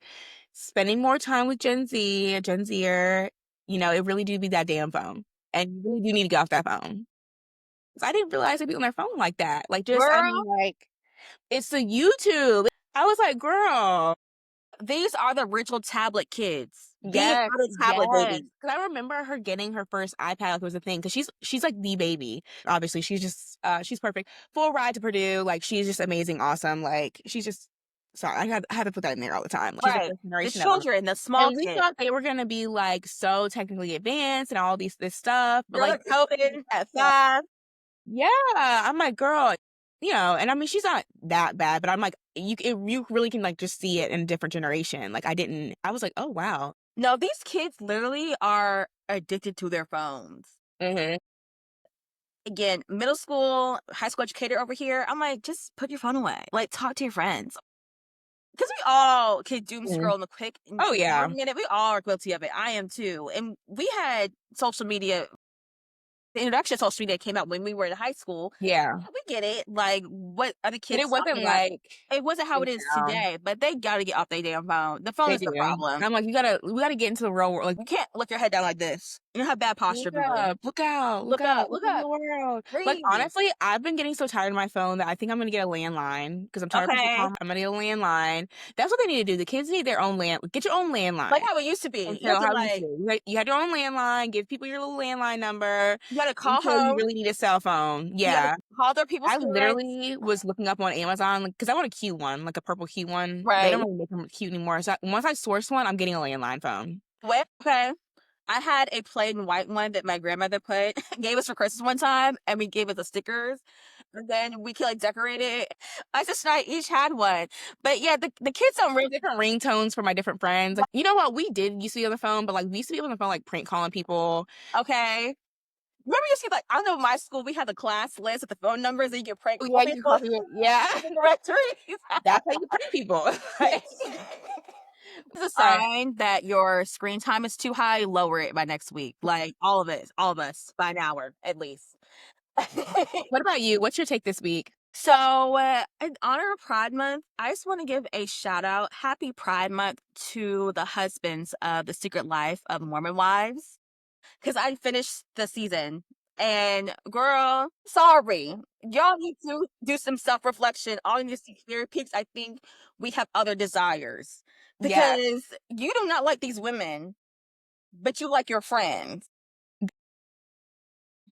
A: spending more time with Gen Z, a Gen Zer, it really do be that damn phone. And you really do need to get off that phone. 'Cause I didn't realize they'd be on their phone like that. Like, just, I
B: Girl,
A: mean, like, it's the YouTube. I was like, girl.
B: these are the original tablet kids. These
A: Yes,
B: are the tablet
A: yes.
B: babies.
A: Because I remember her getting her first iPad, like, it was a thing. Because she's like the baby. Obviously, she's perfect. Full ride to Purdue. Like, she's just amazing, awesome. Like, she's just sorry, I had to put that in there all the time. Like, she's the
B: Right.
A: first
B: The
A: generation ever.
B: children, the small
A: And we
B: kids.
A: thought they were gonna be like so technically advanced and all this stuff, but
B: Girl,
A: like
B: they're coping at 5.
A: yeah, I'm like, girl, and I mean, she's not that bad, but I'm like, you really can like just see it in a different generation. Like, I was like, oh wow.
B: No, these kids literally are addicted to their phones.
A: Hmm.
B: Again, middle school, high school educator over here. I'm like, just put your phone away. Like, talk to your friends. Because we all can doom scroll in the quick in
A: Oh yeah,
B: 1 minute. We all are guilty of it. I am too. And we had social media, the introduction of social media came out when we were in high school.
A: yeah,
B: We get it. Like, what are the
A: but it
B: kids talking
A: wasn't
B: about?
A: like
B: It wasn't how it is
A: now.
B: today, but they got to get off their damn phone. The phone
A: They
B: is the
A: do. And
B: problem.
A: I'm like, we gotta get into the real world. Like,
B: You can't look your head down like this. You have bad posture,
A: look
B: boo boo.
A: up, look out, look
B: Look up,
A: out,
B: look
A: look at
B: up.
A: the world. Like,
B: Breathe.
A: honestly, I've been getting so tired of my phone that I think I'm gonna get a landline because I'm tired of people
B: Okay.
A: calling. I'm gonna get a landline. That's what they need to do. The kids need their own get your own
B: Like
A: landline.
B: how it used to be. You have
A: Until
B: to
A: how you
B: like,
A: feel. You had your own landline, give people your little landline number
B: you got to call
A: until you
B: home.
A: really need a cell phone.
B: You got to
A: Yeah.
B: call their people's
A: I
B: parents.
A: literally was looking up on Amazon, like, because I want a cute one, like a purple cute one. They don't
B: Right.
A: really make them cute anymore. So once I source one, I'm getting a landline phone.
B: Wait, okay. I had a plain white one that my grandmother put gave us for Christmas one time, and we gave it the stickers, and then we could like decorate it. My sister and I each had one, but yeah, the kids don't really.
A: Different ringtones for my different friends. Like, you know what? We did used to be on the phone, but like we used to be on the phone, like prank calling people.
B: Okay, remember you see like I know in my school we had the class list with the phone numbers that you can prank
A: Oh,
B: call
A: yeah, you can
B: people
A: call people. Yeah.
B: in directories.
A: That's how you prank people. Like,
B: It's a
A: all right.
B: sign that your screen time is too high. Lower it by next week. Like all of us, by an hour at least.
A: What about you? What's your take this week?
B: So, in honor of Pride Month, I just want to give a shout out, Happy Pride Month, to the husbands of The Secret Life of Mormon Wives. Because I finished the season. And girl, sorry. Y'all need to do some self reflection. All you need to see clear peaks. I think we have other desires.
A: Yeah.
B: Because you do not like these women, but you like your friends.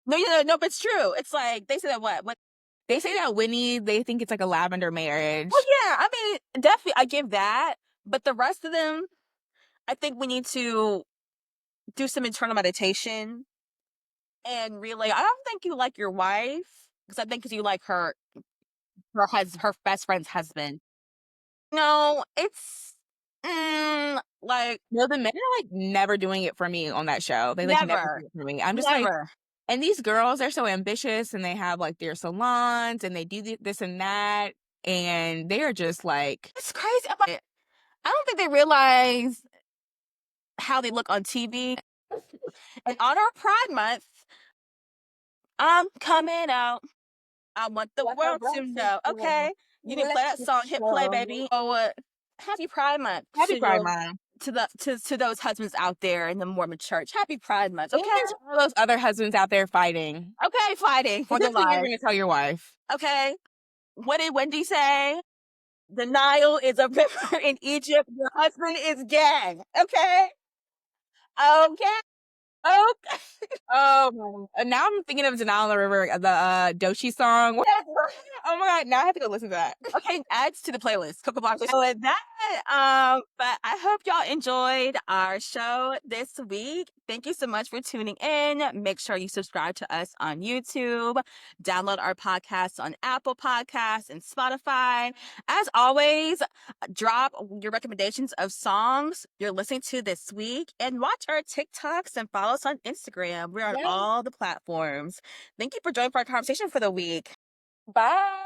B: No, but it's true. It's like they say that what?
A: They say that Whitney, they think it's like a lavender
B: Well,
A: marriage.
B: yeah, I mean, definitely, I give that. But the rest of them, I think we need to do some internal meditation and really. I don't think you like your wife because I think because you like her best friend's husband. No, it's like
A: No, the men are, like, never doing it for me on that show. They, like, never do
B: never,
A: it for me. I'm just like,
B: never.
A: and these girls, they're so ambitious, and they have, like, their salons, and they do this and that, and they are just like
B: It's crazy. I don't think they realize how they look on TV. And on our Pride Month, I'm coming out. I want the
A: what the
B: world to
A: rest is
B: know.
A: doing.
B: Okay, you didn't
A: Let
B: play that
A: it
B: song. Hit play,
A: show.
B: baby. Oh, happy Pride Month
A: Happy
B: to
A: Pride
B: your
A: Month.
B: to those husbands out there in the Mormon church. Happy Pride Month.
A: And
B: Okay,
A: to all those other husbands out there fighting.
B: okay, fighting for
A: Is
B: their
A: this what you're
B: lives.
A: gonna tell your wife?
B: Okay, what did Wendy say? The Nile is a river in Egypt. Your husband is gay. Okay, okay.
A: Okay. Oh, my now I'm thinking of Denali on the River, the, Doechii song.
B: Yes,
A: Oh my god, now I have to go listen to that.
B: Okay, adds to the playlist, Cocoa Box. So with that, but I hope y'all enjoyed our show this week. Thank you so much for tuning in. Make sure you subscribe to us on YouTube. Download our podcasts on Apple Podcasts and Spotify. As always, drop your recommendations of songs you're listening to this week and watch our TikToks and follow us on Instagram. We're on
A: Yeah.
B: all the platforms. Thank you for joining for our conversation for the week.
A: Bye.